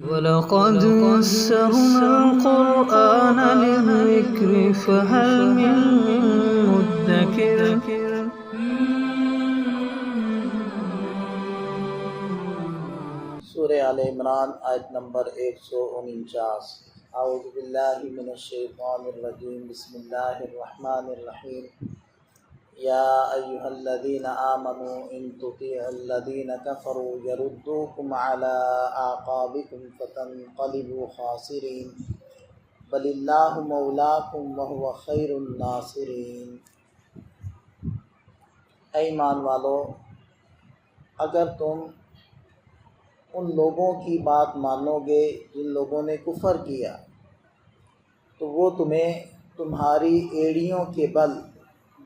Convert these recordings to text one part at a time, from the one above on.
وَلَقَدْ يَسَّرْنَا الْقُرْآنَ لِلذِّكْرِ فَهَلْ مِن مُّدَّكِرٍ سورہ آل عمران آیت نمبر 149۔ اعوذ باللہ من الشیطان الرجیم، بسم اللہ الرحمن الرحیم۔ یا ایہا الذین آمنوا ان تطیعوا الذین کفروا یردوکم علی اعقابکم فتنقلبوا خاسرین بل اللہ مولاکم وہو خیر الناصرین۔ اے ایمان والو، اگر تم ان لوگوں کی بات مانو گے جن لوگوں نے کفر کیا تو وہ تمہیں تمہاری ایڑیوں کے بل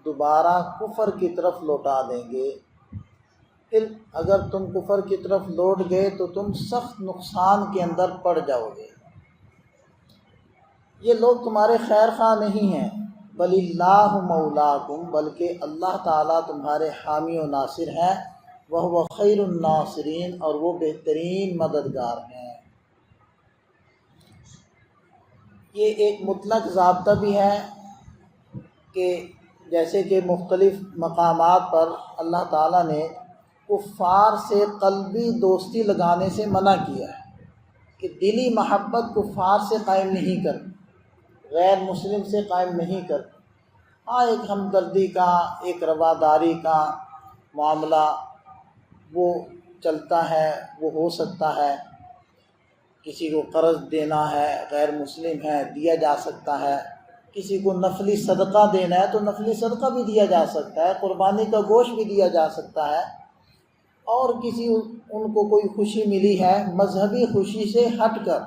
دوبارہ کفر کی طرف لوٹا دیں گے۔ پھر اگر تم کفر کی طرف لوٹ گئے تو تم سخت نقصان کے اندر پڑ جاؤ گے۔ یہ لوگ تمہارے خیر خواہ نہیں ہیں، بل اللہ مولاکم، بلکہ اللہ تعالیٰ تمہارے حامی و ناصر ہیں، وہ خیر الناصرین، اور وہ بہترین مددگار ہیں۔ یہ ایک مطلق ضابطہ بھی ہے کہ جیسے کہ مختلف مقامات پر اللہ تعالیٰ نے کفار سے قلبی دوستی لگانے سے منع کیا ہے کہ دلی محبت کفار سے قائم نہیں کرتی، غیر مسلم سے قائم نہیں کرتی۔ ہاں، ایک ہمدردی کا، ایک رواداری کا معاملہ وہ چلتا ہے، وہ ہو سکتا ہے۔ کسی کو قرض دینا ہے، غیر مسلم ہے، دیا جا سکتا ہے۔ کسی کو نفلی صدقہ دینا ہے تو نفلی صدقہ بھی دیا جا سکتا ہے، قربانی کا گوشت بھی دیا جا سکتا ہے۔ اور کسی ان کو کوئی خوشی ملی ہے مذہبی خوشی سے ہٹ کر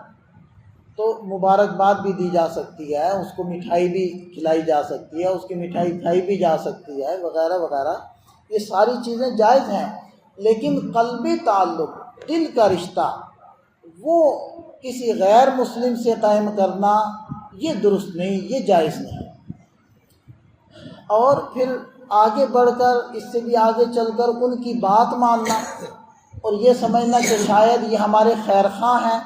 تو مبارکباد بھی دی جا سکتی ہے، اس کو مٹھائی بھی کھلائی جا سکتی ہے، اس کی مٹھائی کھائی بھی جا سکتی ہے، وغیرہ وغیرہ۔ یہ ساری چیزیں جائز ہیں، لیکن قلبی تعلق، دل کا رشتہ، وہ کسی غیر مسلم سے قائم کرنا یہ درست نہیں، یہ جائز نہیں۔ اور پھر آگے بڑھ کر، اس سے بھی آگے چل کر ان کی بات ماننا اور یہ سمجھنا کہ شاید یہ ہمارے خیر خواہ ہیں،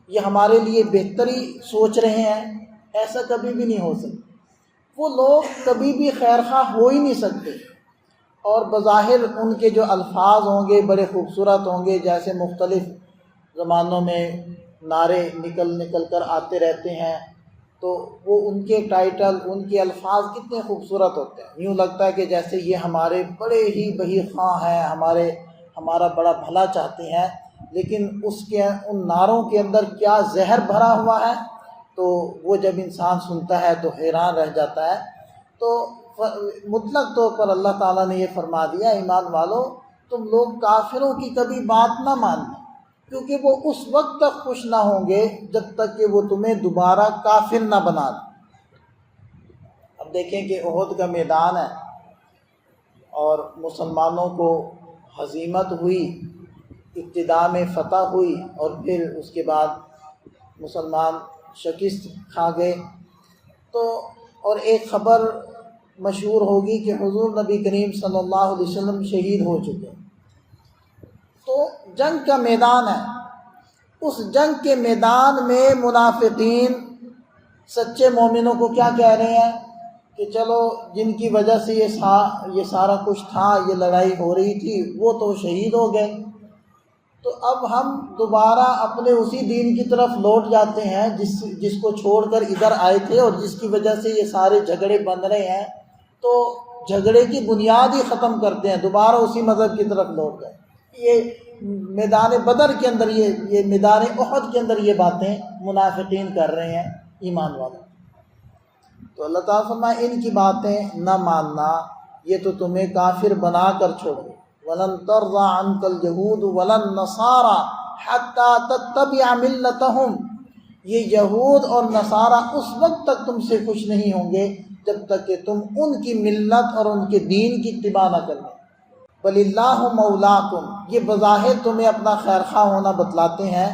یہ ہمارے لیے بہتری سوچ رہے ہیں، ایسا کبھی بھی نہیں ہو سکتا۔ وہ لوگ کبھی بھی خیر خواہ ہو ہی نہیں سکتے، اور بظاہر ان کے جو الفاظ ہوں گے بڑے خوبصورت ہوں گے، جیسے مختلف زمانوں میں نعرے نکل کر آتے رہتے ہیں، تو وہ ان کے ٹائٹل، ان کے الفاظ کتنے خوبصورت ہوتے ہیں، یوں لگتا ہے کہ جیسے یہ ہمارے بڑے ہی بہی خواہ ہیں، ہمارا بڑا بھلا چاہتے ہیں، لیکن ان نعروں کے اندر کیا زہر بھرا ہوا ہے، تو وہ جب انسان سنتا ہے تو حیران رہ جاتا ہے۔ تو مطلق طور پر اللہ تعالیٰ نے یہ فرما دیا، ایمان والو تم لوگ کافروں کی کبھی بات نہ ماننا، کیونکہ وہ اس وقت تک خوش نہ ہوں گے جب تک کہ وہ تمہیں دوبارہ کافر نہ بنا دیں۔ اب دیکھیں کہ احد کا میدان ہے اور مسلمانوں کو ہزیمت ہوئی، ابتدا میں فتح ہوئی، اور پھر اس کے بعد مسلمان شکست کھا گئے، تو اور ایک خبر مشہور ہوگی کہ حضور نبی کریم صلی اللہ علیہ وسلم شہید ہو چکے۔ تو جنگ کا میدان ہے، اس جنگ کے میدان میں منافقین سچے مومنوں کو کیا کہہ رہے ہیں کہ چلو جن کی وجہ سے یہ سارا کچھ تھا، یہ لڑائی ہو رہی تھی، وہ تو شہید ہو گئے، تو اب ہم دوبارہ اپنے اسی دین کی طرف لوٹ جاتے ہیں جس کو چھوڑ کر ادھر آئے تھے، اور جس کی وجہ سے یہ سارے جھگڑے بن رہے ہیں، تو جھگڑے کی بنیاد ہی ختم کرتے ہیں، دوبارہ اسی مذہب کی طرف لوٹ گئے۔ یہ میدان بدر کے اندر، یہ میدان احد کے اندر یہ باتیں منافقین کر رہے ہیں ایمان والے۔ تو اللہ تعالیٰ فرمائے ان کی باتیں نہ ماننا، یہ تو تمہیں کافر بنا کر چھوڑے۔ وَلَن تَرْضَىٰ عَنْكَ الْيَهُودُ وَلَا النَّصَارَىٰ حَتَّىٰ تَتَّبِعَ مِلَّتَهُمْ، یہ یہود اور نصارہ اس وقت تک تم سے خوش نہیں ہوں گے جب تک کہ تم ان کی ملت اور ان کے دین کی اتباع نہ کر لو۔ بل اللہ مولاکم، یہ بظاہر تمہیں اپنا خیر خواہ ہونا بتلاتے ہیں،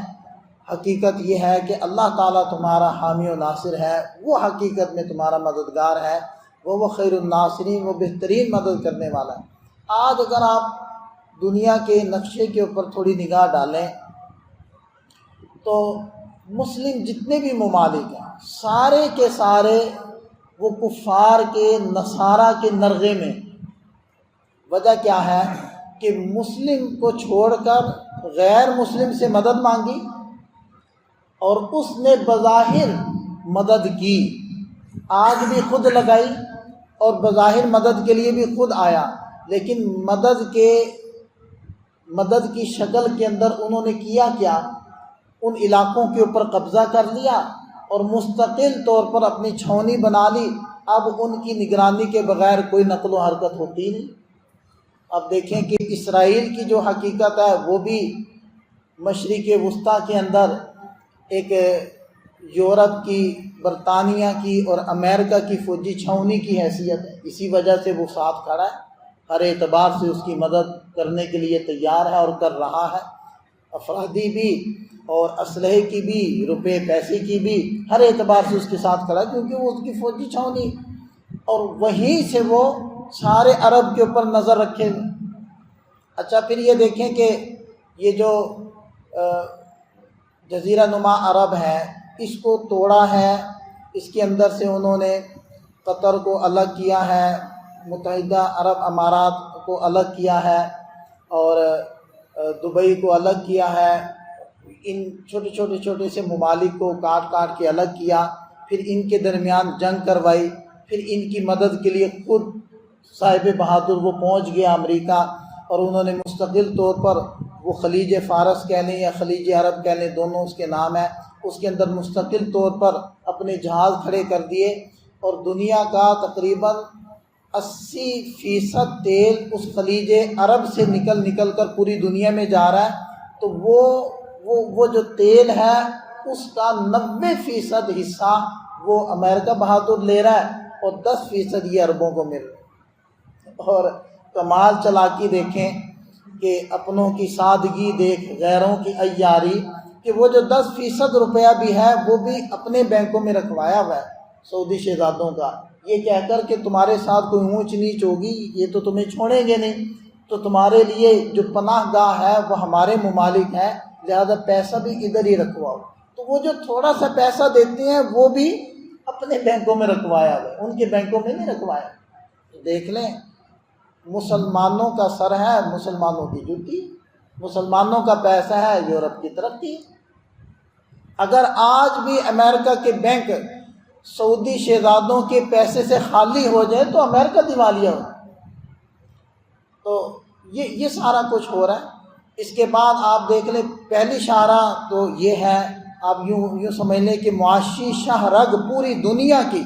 حقیقت یہ ہے کہ اللہ تعالیٰ تمہارا حامی و ناصر ہے، وہ حقیقت میں تمہارا مددگار ہے، وہ خیر الناصرین، وہ بہترین مدد کرنے والا ہے۔ آج اگر آپ دنیا کے نقشے کے اوپر تھوڑی نگاہ ڈالیں تو مسلم جتنے بھی ممالک ہیں سارے کے سارے وہ کفار کے نصارہ کے نرغے میں. وجہ کیا ہے کہ مسلم کو چھوڑ کر غیر مسلم سے مدد مانگی اور اس نے بظاہر مدد کی، آگ بھی خود لگائی اور بظاہر مدد کے لیے بھی خود آیا، لیکن مدد کی شکل کے اندر انہوں نے کیا کیا، ان علاقوں کے اوپر قبضہ کر لیا اور مستقل طور پر اپنی چھاؤنی بنا لی. اب ان کی نگرانی کے بغیر کوئی نقل و حرکت ہوتی نہیں. اب دیکھیں کہ اسرائیل کی جو حقیقت ہے وہ بھی مشرق وسطیٰ کے اندر ایک یورپ کی، برطانیہ کی اور امریکہ کی فوجی چھاؤنی کی حیثیت ہے. اسی وجہ سے وہ ساتھ کھڑا ہے، ہر اعتبار سے اس کی مدد کرنے کے لیے تیار ہے اور کر رہا ہے، افرادی بھی اور اسلحے کی بھی، روپے پیسے کی بھی، ہر اعتبار سے اس کے ساتھ کھڑا ہے کیونکہ وہ اس کی فوجی چھاؤنی، اور وہیں سے وہ سارے عرب کے اوپر نظر رکھے ہوئے. اچھا پھر یہ دیکھیں کہ یہ جو جزیرہ نما عرب ہے اس کو توڑا ہے، اس کے اندر سے انہوں نے قطر کو الگ کیا ہے، متحدہ عرب امارات کو الگ کیا ہے اور دبئی کو الگ کیا ہے. ان چھوٹے سے ممالک کو کاٹ کاٹ کے الگ کیا، پھر ان کے درمیان جنگ کروائی، پھر ان کی مدد کے لیے خود صاحب بہادر وہ پہنچ گیا امریکہ، اور انہوں نے مستقل طور پر وہ خلیج فارس کہہ لیں یا خلیج عرب کہہ لیں، دونوں اس کے نام ہیں، اس کے اندر مستقل طور پر اپنے جہاز کھڑے کر دیے، اور دنیا کا تقریباً 80% تیل اس خلیج عرب سے نکل کر پوری دنیا میں جا رہا ہے. تو وہ جو تیل ہے اس کا 90% حصہ وہ امریکہ بہادر لے رہا ہے اور 10% یہ عربوں کو مل رہا ہے. اور کمال چلاکی دیکھیں کہ اپنوں کی سادگی دیکھ، غیروں کی عیاری، کہ وہ جو 10% روپیہ بھی ہے وہ بھی اپنے بینکوں میں رکھوایا ہوا ہے سعودی شہزادوں کا، یہ کہہ کر کہ تمہارے ساتھ کوئی اونچ نیچ ہوگی یہ تو تمہیں چھوڑیں گے نہیں، تو تمہارے لیے جو پناہ گاہ ہے وہ ہمارے ممالک ہیں، لہذا پیسہ بھی ادھر ہی رکھواؤ. تو وہ جو تھوڑا سا پیسہ دیتے ہیں وہ بھی اپنے بینکوں میں رکھوایا ہوا ہے، ان کے بینکوں میں نہیں رکھوایا. تو دیکھ لیں مسلمانوں کا سر ہے مسلمانوں کی جوتی، مسلمانوں کا پیسہ ہے یورپ کی ترقی. اگر آج بھی امریکہ کے بینک سعودی شہزادوں کے پیسے سے خالی ہو جائے تو امریکہ دیوالیہ ہو. تو یہ سارا کچھ ہو رہا ہے. اس کے بعد آپ دیکھ لیں پہلی شاہراہ تو یہ ہے، آپ یوں سمجھ لیں کہ معاشی شاہ رگ پوری دنیا کی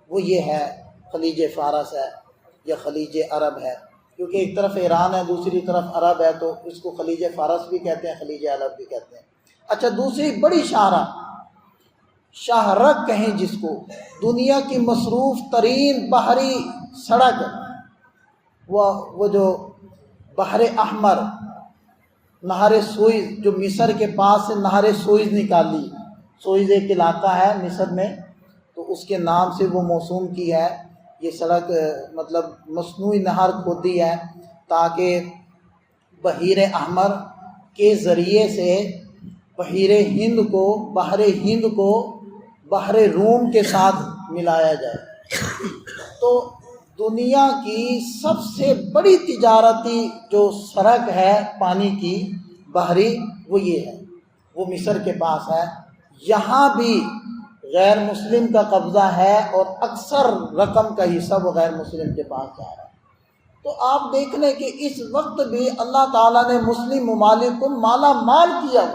وہ یہ ہے خلیج فارس ہے یا خلیج عرب ہے، کیونکہ ایک طرف ایران ہے دوسری طرف عرب ہے، تو اس کو خلیج فارس بھی کہتے ہیں، خلیج عرب بھی کہتے ہیں. اچھا دوسری بڑی شاہ رگ کہیں جس کو، دنیا کی مصروف ترین بحری سڑک، وہ جو بحر احمر، نہر سوئز، جو مصر کے پاس سے نہر سوئز نکالی، سوئز ایک علاقہ ہے مصر میں، تو اس کے نام سے وہ موسوم کی ہے یہ سڑک، مطلب مصنوعی نہر کھودی ہے تاکہ بحیر احمر کے ذریعے سے بحر ہند کو بحر روم کے ساتھ ملایا جائے. تو دنیا کی سب سے بڑی تجارتی جو سڑک ہے پانی کی بحری وہ یہ ہے، وہ مصر کے پاس ہے. یہاں بھی غیر مسلم کا قبضہ ہے اور اکثر رقم کا حصہ وہ غیر مسلم کے پاس جا رہا ہے. تو آپ دیکھ لیں کہ اس وقت بھی اللہ تعالیٰ نے مسلم ممالک کو مالا مال کیا،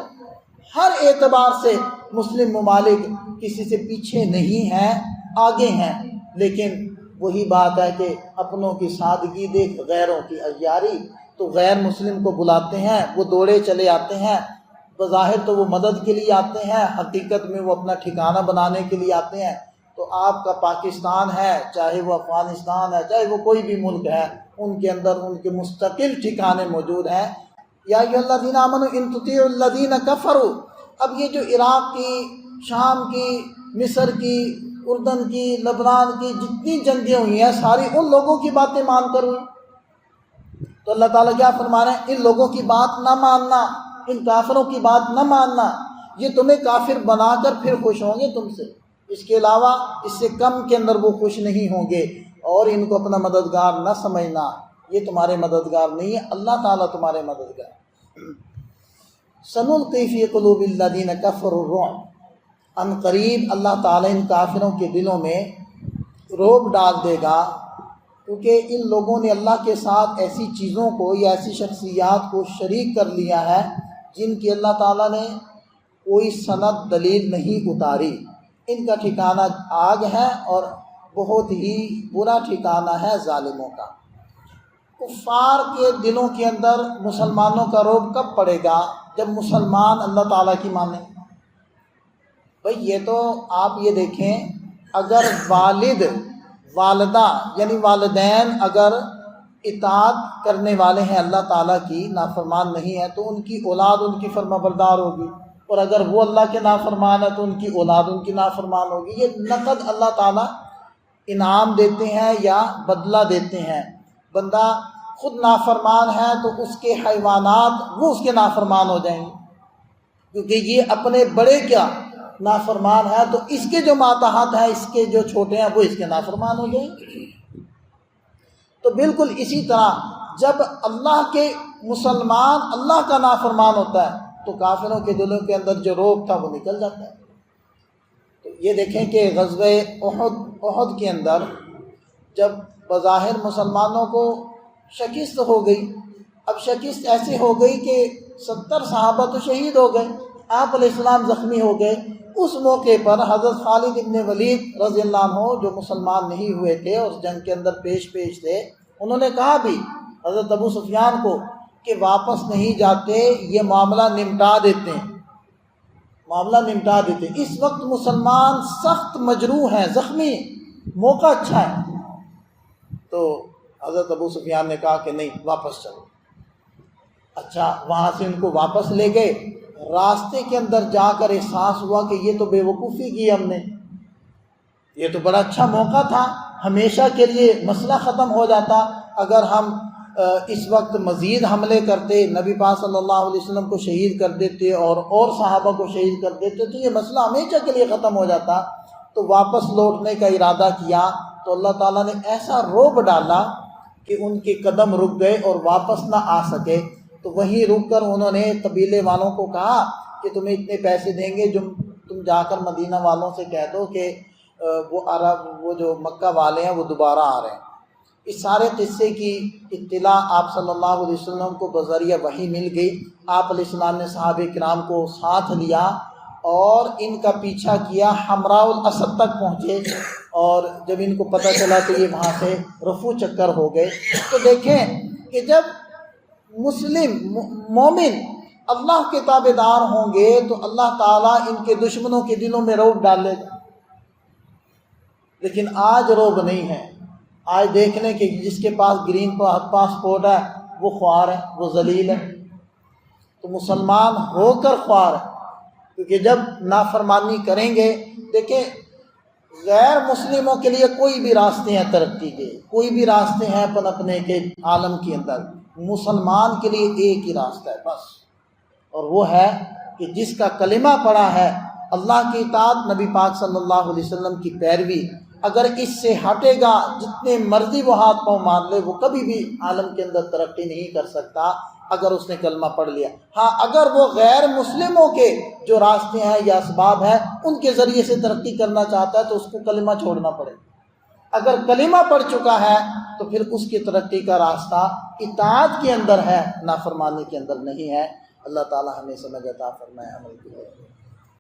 ہر اعتبار سے مسلم ممالک کسی سے پیچھے نہیں ہیں، آگے ہیں. لیکن وہی بات ہے کہ اپنوں کی سادگی دیکھ غیروں کی عیاری. تو غیر مسلم کو بلاتے ہیں، وہ دوڑے چلے آتے ہیں، بظاہر تو وہ مدد کے لیے آتے ہیں، حقیقت میں وہ اپنا ٹھکانہ بنانے کے لیے آتے ہیں. تو آپ کا پاکستان ہے، چاہے وہ افغانستان ہے، چاہے وہ کوئی بھی ملک ہے، ان کے اندر ان کے مستقل ٹھکانے موجود ہیں. یا ایھا الذین آمنوا ان تطیعوا الذین کفروا. اب یہ جو عراق کی، شام کی، مصر کی، اردن کی، لبنان کی جتنی جنگیں ہوئی ہیں ساری ان لوگوں کی باتیں مان کر ہوئی. تو اللہ تعالیٰ کیا فرما رہے ہیں؟ ان لوگوں کی بات نہ ماننا، ان کافروں کی بات نہ ماننا. یہ تمہیں کافر بنا کر پھر خوش ہوں گے تم سے، اس کے علاوہ اس سے کم کے اندر وہ خوش نہیں ہوں گے، اور ان کو اپنا مددگار نہ سمجھنا، یہ تمہارے مددگار نہیں ہے، اللہ تعالیٰ تمہارے مددگار۔ سنلقی فی قلوب الذین کفروا الرعب، ان قریب اللہ تعالیٰ ان کافروں کے دلوں میں رعب ڈال دے گا، کیونکہ ان لوگوں نے اللہ کے ساتھ ایسی چیزوں کو یا ایسی شخصیات کو شریک کر لیا ہے جن کی اللہ تعالیٰ نے کوئی سند دلیل نہیں اتاری۔ ان کا ٹھکانہ آگ ہے اور بہت ہی برا ٹھکانہ ہے ظالموں کا۔ کفار کے دلوں کے اندر مسلمانوں کا رعب کب پڑے گا؟ جب مسلمان اللہ تعالیٰ کی مانیں۔ بھئی یہ تو آپ یہ دیکھیں، اگر والد والدہ یعنی والدین اگر اطاعت کرنے والے ہیں اللہ تعالیٰ کی، نافرمان نہیں ہے، تو ان کی اولاد ان کی فرما بردار ہوگی، اور اگر وہ اللہ کے نافرمان ہے تو ان کی اولاد ان کی نافرمان ہوگی۔ یہ نقد اللہ تعالیٰ انعام دیتے ہیں یا بدلہ دیتے ہیں۔ بندہ خود نافرمان ہے تو اس کے حیوانات وہ اس کے نافرمان ہو جائیں گے، کیونکہ یہ اپنے بڑے کیا نافرمان ہے، تو اس کے جو ماتحت ہیں، اس کے جو چھوٹے ہیں، وہ اس کے نافرمان ہو جائیں گے۔ تو بالکل اسی طرح جب اللہ کے مسلمان اللہ کا نافرمان ہوتا ہے تو کافروں کے دلوں کے اندر جو رعب تھا وہ نکل جاتا ہے۔ تو یہ دیکھیں کہ غزوہ احد کے اندر جب بظاہر مسلمانوں کو شکست ہو گئی، اب شکست ایسی ہو گئی کہ 70 صحابہ تو شہید ہو گئے، آپ علیہ السلام زخمی ہو گئے۔ اس موقع پر حضرت خالد ابن ولید رضی اللہ عنہ جو مسلمان نہیں ہوئے تھے، اس جنگ کے اندر پیش تھے، انہوں نے کہا بھی حضرت ابو سفیان کو کہ واپس نہیں جاتے، یہ معاملہ نمٹا دیتے ہیں، معاملہ نمٹا دیتے۔ اس وقت مسلمان سخت مجروح ہیں، زخمی، موقع اچھا ہے۔ تو حضرت ابو سفیان نے کہا کہ نہیں، واپس چلو۔ اچھا، وہاں سے ان کو واپس لے گئے۔ راستے کے اندر جا کر احساس ہوا کہ یہ تو بے وقوفی کی ہم نے، یہ تو بڑا اچھا موقع تھا، ہمیشہ کے لیے مسئلہ ختم ہو جاتا اگر ہم اس وقت مزید حملے کرتے، نبی پاک صلی اللہ علیہ وسلم کو شہید کر دیتے اور صحابہ کو شہید کر دیتے تو یہ مسئلہ ہمیشہ کے لیے ختم ہو جاتا۔ تو واپس لوٹنے کا ارادہ کیا تو اللہ تعالیٰ نے ایسا رعب ڈالا کہ ان کے قدم رک گئے اور واپس نہ آ سکے۔ تو وہیں رک کر انہوں نے قبیلے والوں کو کہا کہ تمہیں اتنے پیسے دیں گے، جو تم جا کر مدینہ والوں سے کہہ دو کہ وہ جو مکہ والے ہیں وہ دوبارہ آ رہے ہیں۔ اس سارے قصے کی اطلاع آپ صلی اللہ علیہ وسلم کو بذریعہ وحی مل گئی۔ آپ علیہ السلام نے صحابہ کرام کو ساتھ لیا اور ان کا پیچھا کیا، حمراء الاسد تک پہنچے، اور جب ان کو پتہ چلا تو یہ وہاں سے رفو چکر ہو گئے۔ تو دیکھیں کہ جب مسلم مومن اللہ کے تابع دار ہوں گے تو اللہ تعالیٰ ان کے دشمنوں کے دلوں میں رعب ڈالے گا۔ لیکن آج رعب نہیں ہے۔ آج دیکھ لیں کہ جس کے پاس گرین پاسپورٹ ہے وہ خوار ہے، وہ ذلیل ہے۔ تو مسلمان ہو کر خوار ہے، کیونکہ جب نافرمانی کریں گے، دیکھیں غیر مسلموں کے لیے کوئی بھی راستے ہیں ترقی کے، کوئی بھی راستے ہیں پنپنے کے عالم کے اندر، مسلمان کے لیے ایک ہی راستہ ہے بس، اور وہ ہے کہ جس کا کلمہ پڑا ہے اللہ کی اطاعت، نبی پاک صلی اللہ علیہ وسلم کی پیروی، اگر اس سے ہٹے گا جتنے مرضی وہ ہاتھ پاؤں مار لے، وہ کبھی بھی عالم کے اندر ترقی نہیں کر سکتا اگر اس نے کلمہ پڑھ لیا۔ ہاں، اگر وہ غیر مسلموں کے جو راستے ہیں یا اسباب ہیں ان کے ذریعے سے ترقی کرنا چاہتا ہے تو اس کو کلمہ چھوڑنا پڑے گا۔ اگر کلمہ پڑھ چکا ہے تو پھر اس کی ترقی کا راستہ اطاعت کے اندر ہے، نافرمانی کے اندر نہیں ہے۔ اللہ تعالی ہمیں سمجھ عطا فرمائے، عمل کی